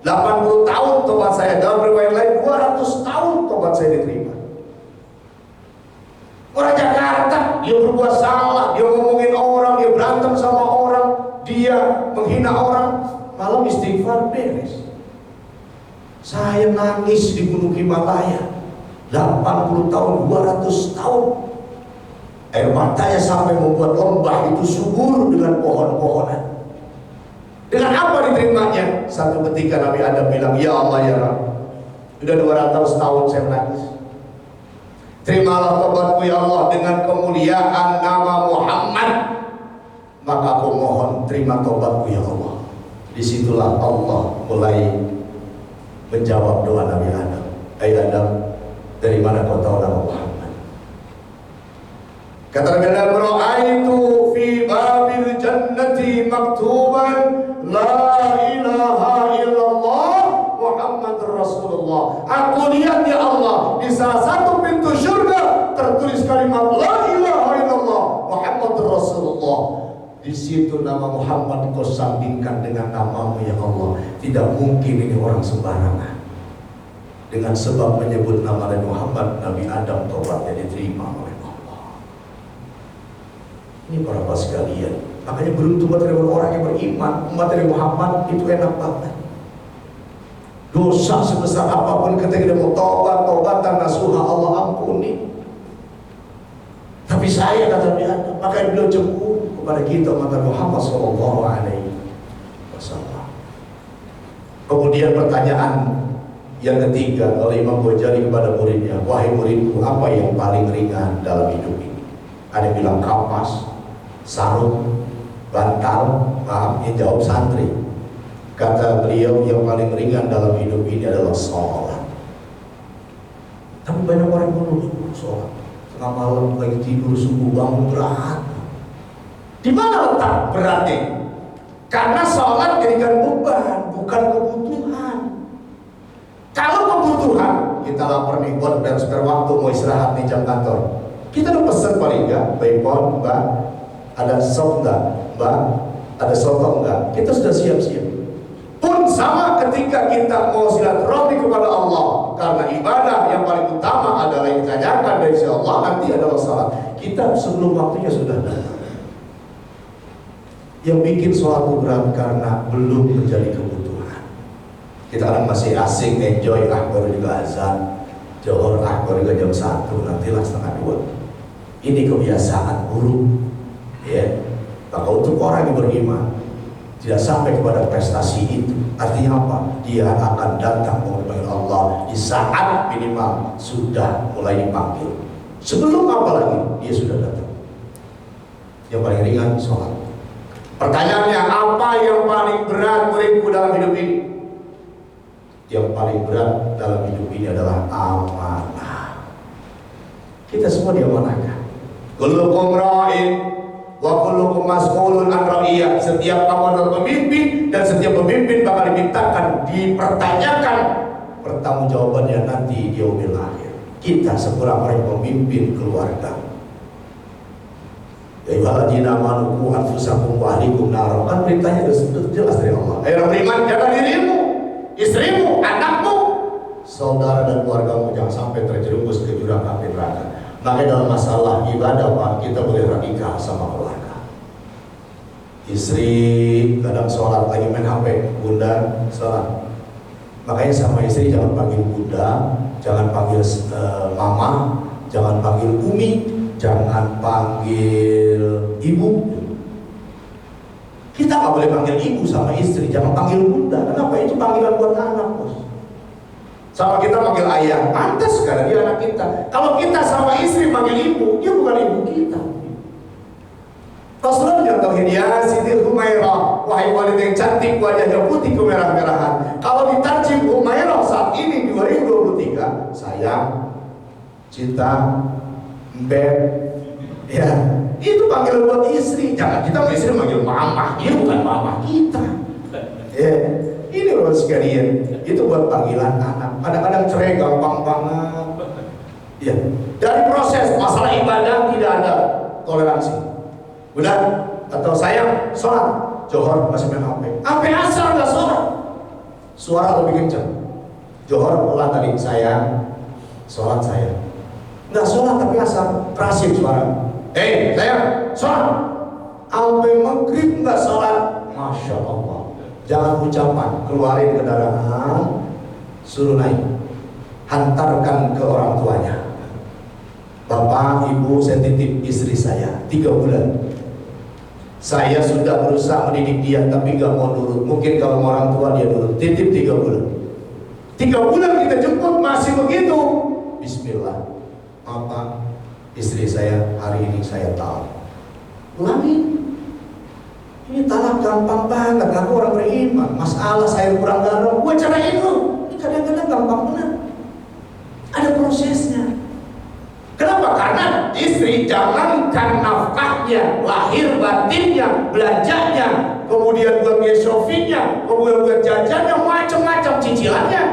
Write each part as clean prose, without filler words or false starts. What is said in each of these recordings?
80 tahun tobat saya. Dalam riwayat lain 200 tahun tobat saya diterima. Orang Jakarta, dia berbuat salah, dia ngomongin orang, dia berantem sama orang, dia menghina orang, malam istighfar beres. Saya nangis di Gunung Himalaya 80 tahun, 200 tahun. Air matanya sampai membuat lembah itu subur dengan pohon-pohonan. Dengan apa diterimanya? Satu ketika Nabi Adam bilang, ya Allah ya Rabb, sudah 200 tahun saya menangis. Terimalah tobatku ya Allah dengan kemuliaan nama Muhammad. Maka aku mohon terima tobatku ya Allah. Disitulah Allah mulai menjawab doa Nabi Adam. Hai Adam, dari mana kau tahu nama Muhammad? Kata Nabi Adam, ra'aitu fi babil jannati maktuban la ilaha illallah Muhammadur Rasulullah. Aku lihat ya Allah, di salah satu pintu surga tertulis kalimat la ilaha illallah Muhammadur Rasulullah. Di situ nama Muhammad kau sandingkan dengan namamu ya Allah. Tidak mungkin ini orang sembarangan. Dengan sebab menyebut nama Nabi Muhammad, Nabi Adam tobatnya diterima oleh Allah. Ini para bapak sekalian, makanya beruntung buat orang yang beriman. Umat Nabi Muhammad itu enak banget. Dosa sebesar apapun ketika dia mau taubat-taubatan nasuha, Allah ampuni. Tapi saya kata Nabi Adam, makanya beliau cemburu kepada kita umat Nabi Muhammad sallallahu alaihi wasallam. Kemudian pertanyaan yang ketiga oleh Imam Ghazali kepada muridnya, wahai muridku, apa yang paling ringan dalam hidup ini? Ada yang bilang kapas, sarung, bantal. Maaf, yang jawab santri. Kata beliau, yang paling ringan dalam hidup ini adalah sholat. Tapi banyak orang yang mengeluh sholat. Tengah malam lagi tidur, subuh bangun berat. Di mana letak beratnya? Karena sholat jadikan beban, bukan kebutuhan. Kalau kebutuhan, kita lapar nih, buat spare waktu mau istirahat nih jam kantor. Kita udah pesen paling enggak, baypon, mbak, ada sop enggak, mbak, ada soto enggak. Kita sudah siap-siap. Pun sama ketika kita mau silaturahmi kepada Allah, karena ibadah yang paling utama adalah yang ditanyakan dari Allah nanti adalah salat. Kita sebelum waktunya sudah datang. Yang bikin sholat berat karena belum menjadi kebutuhan. Kita orang masih asing, enjoy, baru juga azan, Johor, baru juga jam 1, nantilah setengah 2. Ini kebiasaan buruk, ya. Maka untuk orang yang beriman tidak sampai kepada prestasi itu, artinya apa? Dia akan datang menghadap Allah di saat minimal sudah mulai dipanggil. Sebelum apa lagi dia sudah datang. Yang paling ringan sholat. Pertanyaannya, apa yang paling berat muridku dalam hidup ini? Yang paling berat dalam hidup ini adalah amanah. Kita semua diamanahkan. Kullukum ra'in wa kullukum mas'ulun an ra'iyah. Setiap kamu adalah pemimpin dan setiap pemimpin bakal dipertanyakan pertanggungjawabannya nanti di yaumil akhir. Kita sekurang orang pemimpin keluarga. Ya ayyuhalladzina amanu qu anfusakum wa ahlikum nar. Kan perintahnya sudah jelas dari Allah. Ayo beriman, jaga dirimu, istrimu, anakmu, saudara dan keluargamu jangan sampai terjerumus ke jurang api neraka. Makanya dalam masalah ibadah Pak, kita boleh radikal sama keluarga. Istri kadang sholat lagi main HP, bunda sholat. Makanya sama istri jangan panggil bunda, jangan panggil mama, jangan panggil umi, jangan panggil ibu. Kita nggak boleh panggil ibu sama istri, jangan panggil bunda. Kenapa? Itu panggilan buat anak, bos. Sama kita panggil ayah, pantas karena dia anak kita. Kalau kita sama istri panggil ibu, dia bukan ibu kita. Rasulullah mencontohkan, ya Siti Humairah, wahai wanita yang cantik, wajahnya putih kemerah-merahan. Kalau ditarjim Humairah saat ini 2023, sayang, cinta, beb, ya itu panggilan buat istri. Jangan kita sama istri manggil mama, dia bukan mama kita. Ya, ini loh sekalian, itu buat panggilan anak. Kadang-kadang cerai gampang banget. Ya, dari proses masalah ibadah tidak ada toleransi. Benar atau sayang sholat, Johor masih main HP. HP asal nggak sholat. suara lebih kencang. Johor ulang tadi, saya sholat saya. Nggak sholat tapi asal kerasin suara. Saya sholat. Sampai maghrib nggak sholat. Masya Allah. Jangan ucapan, keluarin kendaraan, suruh naik, hantarkan ke orang tuanya. Bapak, ibu, saya titip istri saya 3 bulan. Saya sudah berusaha mendidik dia tapi nggak mau nurut. Mungkin kalau orang tua dia nurut. Titip 3 bulan. 3 bulan kita jemput masih begitu. Bismillah. Apa? Istri saya hari ini saya tahu. Ulangin. Ini talak gampang banget. Aku orang beriman. Masalah saya kurang garam. Gue carain lu. Ini kadang-kadang gampang benar. Ada prosesnya. Kenapa? Karena istri jangankan nafkahnya, lahir batinnya, belanjanya, kemudian buat biaya shoppingnya, kemudian buat jajannya, macam-macam cicilannya.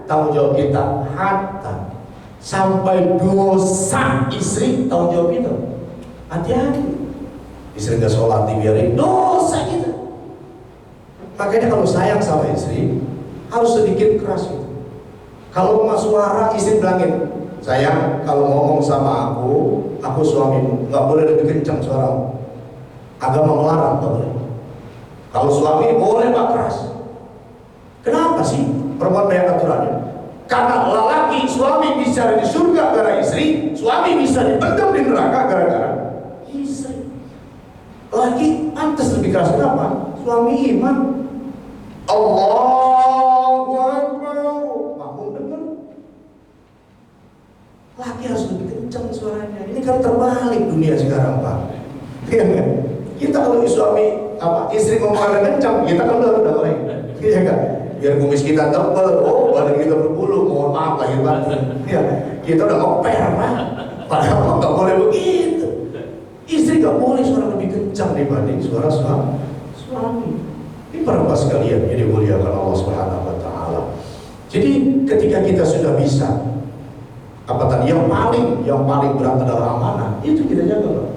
Tanggung jawab kita harta sampai dosa istri, tanggung jawab kita. Hati-hati. Istri nggak sholat dibiarin, dosa kita. Makanya kalau sayang sama istri harus sedikit keras gitu. Kalau mau suara istri bilangin, sayang, kalau ngomong sama aku suamimu, nggak boleh lebih kencang suaramu. Agama melarang, nggak boleh. Kalau suami boleh pak keras. Kenapa sih perempuan banyak aturannya? Karena lelaki suami bisa di surga gara istri, suami bisa dibendam di neraka gara-gara istri. Lagi pantas lebih keras, kenapa? Suami iman. Allahu Akbar. Makmum dengar. Laki harus lebih kencang suaranya. Ini kan terbalik dunia sekarang, Pak. Iya kan? Kita kalau suami istri ngomong agak kencang, kita kan udah mulai. Iya kan? Biar kumis kita tebal, badan kita berbulu, mohon maaf lahir batin. Ya, kita udah ngoper, Pak. Padahal nggak boleh begitu. Istri nggak boleh suara lebih kencang dibanding suara suami. Ini para sekalian yang dimuliakan Allah Subhanahu Wa Taala. Jadi ketika kita sudah bisa yang paling berat adalah amanah, itu kita jaga, Pak.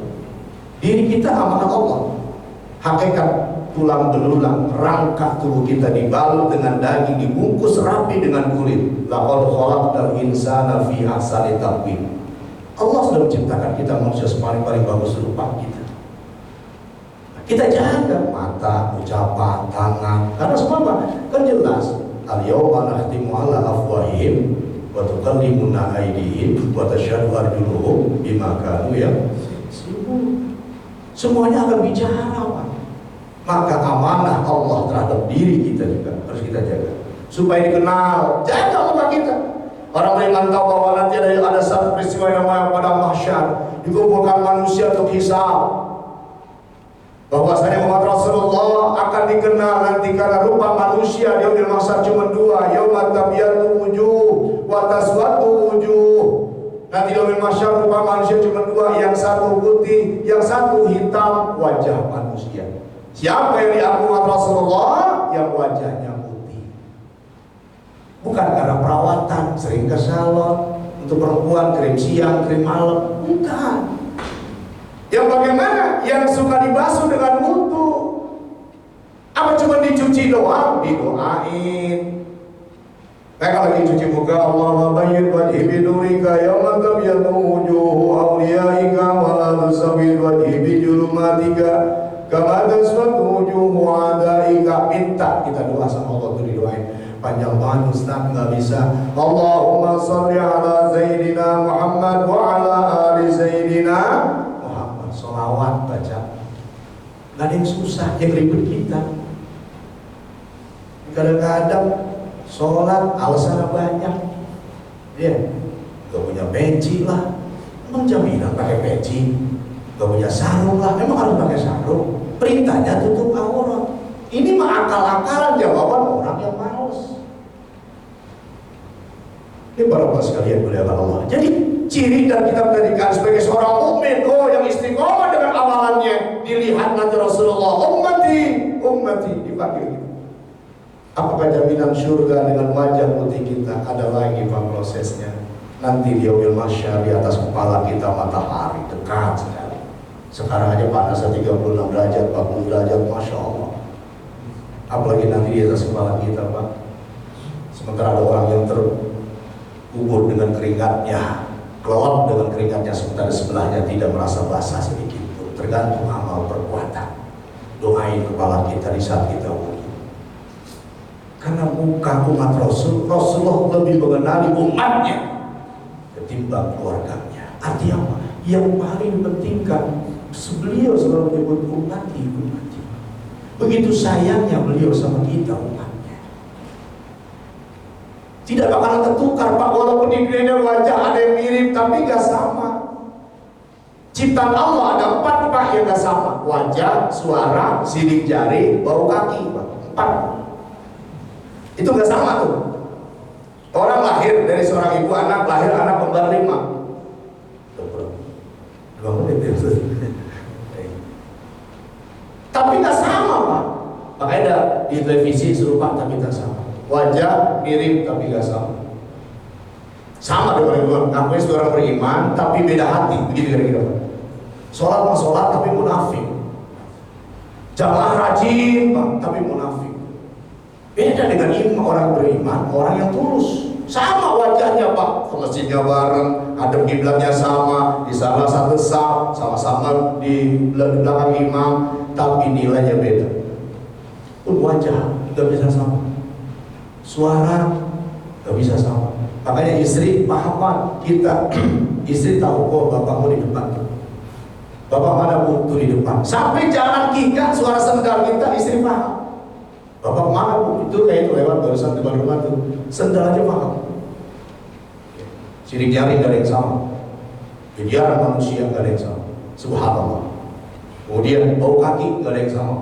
Diri kita amanah Allah. Hakikat tulang belulang, rangka tubuh kita dibalut dengan daging, dibungkus rapi dengan kulit. Laqad khalaqnal insana fi ahsani taqwim. Allah sudah menciptakan kita manusia paling bagus rupa kita. Kita jaga mata, ucapan, tangan, karena semua kan jelas. Al-yawma nakhtimu ala afwahihim wa tukallimuna aydihim wa tashhadu arjuluhum bima kanu yaksibun. Semuanya akan bicara, Pak. Maka amanah Allah terhadap diri kita juga harus kita jaga supaya dikenal. Jaga muka kita. Orang beriman tahu bahwa nanti ada satu peristiwa yang namanya pada mahsyar, dikumpulkan manusia untuk hisab. Bahwasanya umat Rasulullah akan dikenal nanti karena rupa manusia di yaumil mahsyar cuma 2, yauma tabyatu wujuh wa taswadu wujuh. Nanti di yaumil mahsyar rupa manusia cuma 2, yang satu putih, yang satu hitam wajah manusia. Siapa yang diakui umat Rasulullah? Yang wajahnya putih. Bukan karena perawatan, sering ke salon, untuk perempuan krim siang, krim malam, bukan. Yang bagaimana? Yang suka dibasuh dengan mutu. Apa cuma dicuci doang? Didoain. Kalau lagi cuci muka, Allahumma bayyin wajhi binurika yawma tabyatu wujuhu awliyaika wa la tusawwid wajhi bijulumatika kama taswadu wujuhu a'daika. Minta kita doa sama Allah, itu didoain. Panjang banget Ustaz, nggak bisa. Allahumma sholli ala Sayyidina Muhammad wa ala ali Sayyidina Muhammad. Sholawat baca. Nggak ada yang susah, yang ribet kita. Kadang-kadang sholat alasannya banyak. Dia nggak punya peci lah. Emang jaminan pakai peci? Nggak punya sarung lah. Emang harus pakai sarung? Perintahnya tutup aurat. Ini mah akal-akalan jawaban orang yang malas. Ini para bapak sekalian muliakan Allah. Jadi ciri dan kita menjadikan sebagai seorang mukmin, yang istiqomah dengan amalannya, dilihat nanti Rasulullah, ummati dipanggil gitu. Apakah jaminan surga dengan wajah putih kita? Ada lagi Pak prosesnya. Nanti di yaumil mahsyar di atas kepala kita matahari dekat sekali. Sekarang aja panasnya 36 derajat, 40 derajat, Masya Allah. Apalagi nanti di atas kepala kita, Pak. Sementara ada orang yang terkubur dengan keringatnya, kelelep dengan keringatnya, sementara sebelahnya tidak merasa basah sedikit pun. Tergantung amal perbuatan. Doain kepala kita di saat kita wudu. Karena bukan umat Rasulullah lebih mengenali umatnya ketimbang keluarganya. Artinya apa? Yang paling penting kan beliau selalu menyebut umati. Begitu sayangnya beliau sama kita umatnya. Tidak bakalan tertukar Pak, walaupun di dunia wajah ada yang mirip tapi gak sama. Ciptaan Allah ada 4 Pak yang gak sama. Wajah, suara, sidik jari, bau kaki Pak. 4. Itu gak sama tuh. Orang lahir dari seorang ibu, anak lahir, anak kembar 5. 2 menit ya. Tapi gak sama Pak. Makanya ada di televisi serupa tapi tak sama. Wajah mirip tapi gak sama. Sama dengan orang ngakuin seorang beriman tapi beda hati. Begitu kira-kira Pak. Sholat mah sholat tapi munafik. Jamaah rajin Pak tapi munafik. Beda dengan orang beriman, orang yang tulus. Sama wajahnya Pak, ke masjidnya bareng, hadap kiblatnya sama, di salah satu saf, sama-sama di belakang imam, tapi nilainya beda. Pun wajah nggak bisa sama, suara nggak bisa sama. Makanya istri paham Pak, kita istri tahu kok bapakmu di depan, bapak mana butuh di depan. Sampai jalan kita, suara sendal kita istri paham. Bapak mana Bu? Itu kayak itu lewat barusan depan rumah tuh. Sendal aja paham. Sidik jari gak ada yang sama. Kegiatan manusia gak ada yang sama. Subhanallah. Kemudian bau kaki gak ada yang sama.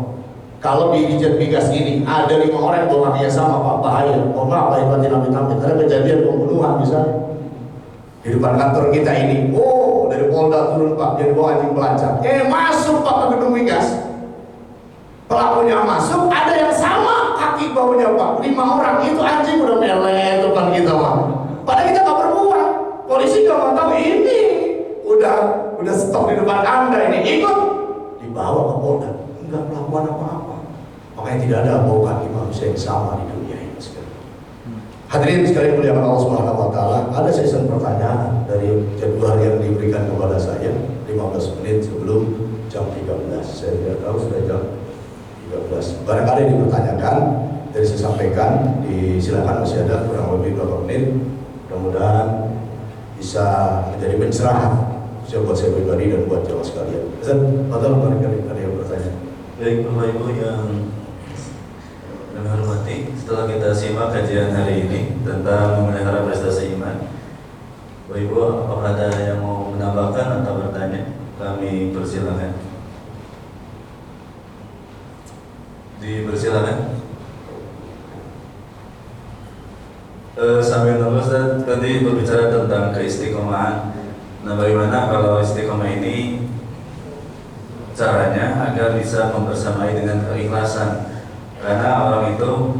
Kalau di Jet Migas ini ada 5 orang yang bau kakinya sama Pak, bahaya. Mohon maaf lahir batin amit-amit. Ada kejadian pembunuhan misalnya di depan kantor kita ini. Oh, dari Polda turun Pak, jadi bawa anjing pelacak. Masuk Pak ke gedung Migas. Pelakunya masuk, ada yang sama kaki baunya Pak. 5 orang itu anjing udah melet depan kita Pak. Padahal kita nggak berbuat. Polisi nggak mau tahu ini udah stop di depan Anda ini, ikut dibawa ke Polda. Enggak melakukan apa-apa. Makanya tidak ada bau kaki manusia yang sama di dunia ini sekali. Hadirin sekalian muliakan Allah Subhanahu Wa Taala. Ada sesi pertanyaan dari jadwal yang diberikan kepada saya 15 menit sebelum jam 13. Saya tidak tahu sudah jam 13. Barangkali dipertanyakan dari saya sampaikan, silakan masih ada kurang lebih beberapa menit. Mudah-mudahan bisa menjadi pencerahan buat saya pribadi dan buat jamaah sekalian. Ustaz, betul barangkali ada yang bertanya. Baik Bapak Ibu yang kami hormati, setelah kita simak kajian hari ini tentang memelihara prestasi iman, Bapak Ibu apakah ada yang mau menambahkan atau bertanya? Kami persilakan. Dipersilakan. Sambil nunggu Ustaz, tadi berbicara tentang keistiqomahan. Nah, bagaimana kalau istiqomah ini caranya agar bisa membersamai dengan keikhlasan? Karena orang itu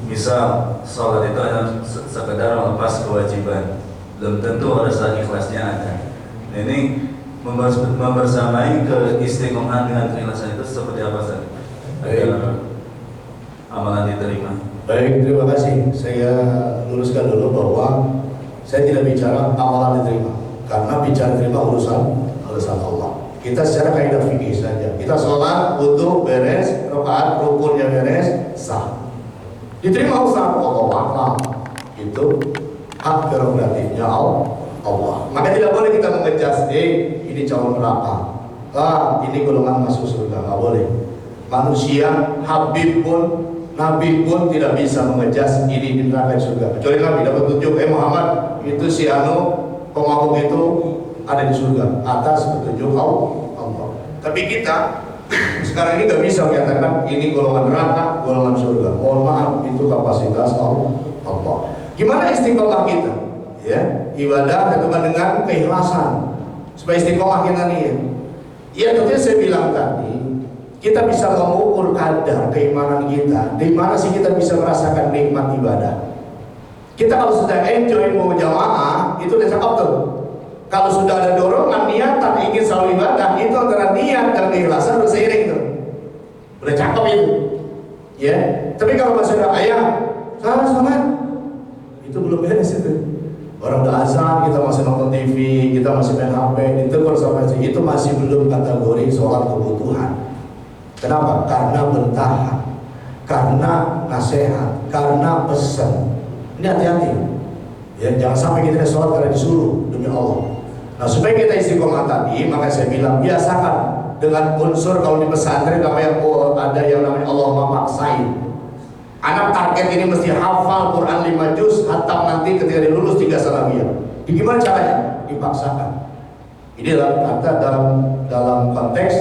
bisa sholat itu hanya sekedar melepas kewajiban, belum tentu harus ikhlasnya ada. Nah, ini membersamai keistiqomahan dengan keikhlasan itu seperti apa Ustaz? Agar amalan diterima. Baik, terima kasih. Saya luruskan dulu bahwa saya tidak bicara amalan diterima, karena bicara diterima urusan Allah. Kita secara kaidah fikih saja. Kita sholat, wudu beres, rakaat rukunnya beres, sah. Diterima usaha Allah. Itu hak prerogatifnya Allah. Maka tidak boleh kita mengejas, ini calon neraka, ini golongan masuk surga, nggak boleh. Manusia, Habib pun, Nabi pun tidak bisa mengejas ini di neraka surga. Kecuali Nabi dapat petunjuk, Muhammad itu si pemabuk itu ada di surga atas petunjuk Allah. Tapi kita sekarang ini nggak bisa menyatakan ini golongan neraka, golongan surga. Mohon maaf, itu kapasitas Allah. Gimana istiqomah kita? Ya, ibadah ketemu dengan keikhlasan. Supaya istiqomah kita nih. Ya, tentunya saya bilang tadi, kita bisa mengukur kadar keimanan kita. Di mana sih kita bisa merasakan nikmat ibadah? Kita kalau sudah enjoy mau jamaah, itu udah cakep tuh. Kalau sudah ada dorongan niatan ingin selalu ibadah, itu antara niat dan keikhlasan udah seiring tuh. Udah cakep itu. Ya. Tapi kalau masih ada ayah, salat, Itu belum beres itu. Orang udah azan, kita masih nonton TV, kita masih main HP, ditegur sama itu masih belum kategori sholat kebutuhan. Kenapa? Karena bentahan, karena nasihat, karena pesan. Ini hati-hati. Ya, jangan sampai kita sholat karena disuruh demi Allah. Nah, supaya kita istiqomah tadi, maka saya bilang biasakan dengan unsur kalau di pesantren namanya ada yang namanya Allah memaksain. Anak target ini mesti hafal Quran 5 juz, hatam nanti ketika dia lulus 3 sanawiyah. Gimana caranya? Dipaksakan. Ini dalam konteks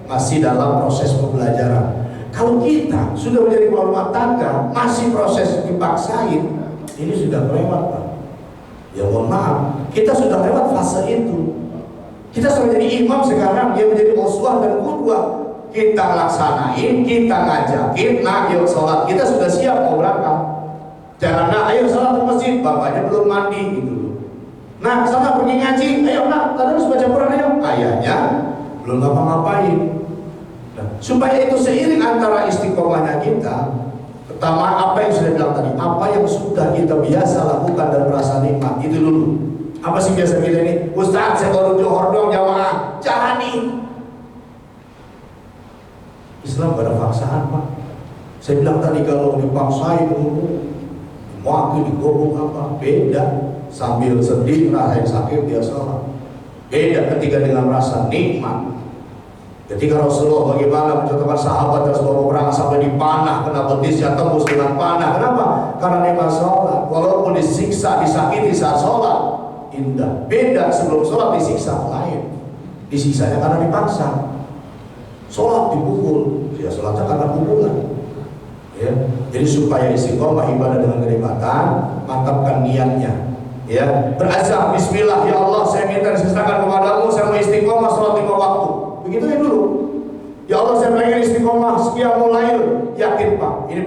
masih dalam proses pembelajaran. Kalau kita sudah menjadi kepala rumah tangga masih proses dipaksain, ini sudah lewat, Pak. Ya mohon maaf, kita sudah lewat fase itu. Kita sudah menjadi imam sekarang, dia menjadi uswah dan qudwah. Kita laksanain, kita ngajakin, nah yuk sholat, kita sudah siap mau berangkat. Jangan nak, ayo sholat ke masjid, bapaknya belum mandi gitu. Nah, sana pergi ngaji, ayo nak, tadi harus baca Quran, ayo. Ayahnya belum ngapa-ngapain. Nah, supaya itu seiring antara istiqomahnya kita, pertama apa yang sudah bilang tadi, apa yang sudah kita biasa lakukan dan merasa nikmat, itu dulu. Apa sih biasa kita ini? Ustaz, saya baru johor dong jamaah, jalani. Islam gak ada paksaan, Pak. Saya bilang tadi kalau dipaksain maki digobok apa, beda. Sambil sedih, rasain sakit dia sholat. Beda ketika dengan rasa nikmat. Ketika Rasulullah bagaimana mencontohkan sahabat terus bawa perang sampai dipanah, kena betisnya tembus dengan panah. Kenapa? Karena nikmat sholat. Walaupun disiksa, disakiti saat sholat, indah. Beda sebelum sholat disiksa lain. Disiksanya karena dipaksa. Sholat dipukul, ya sholatnya karena pukulan. Ya, jadi supaya istiqomah ibadah dengan kenikmatan, mantapkan niatnya. Ya, berazam, Bismillah, ya Allah, saya minta disertakan kepadamu, saya mau istiqomah sholat 5 waktu. Begitu ya dulu. Ya Allah, saya pengen istiqomah, qiyamul lail. Yakin Pak, ini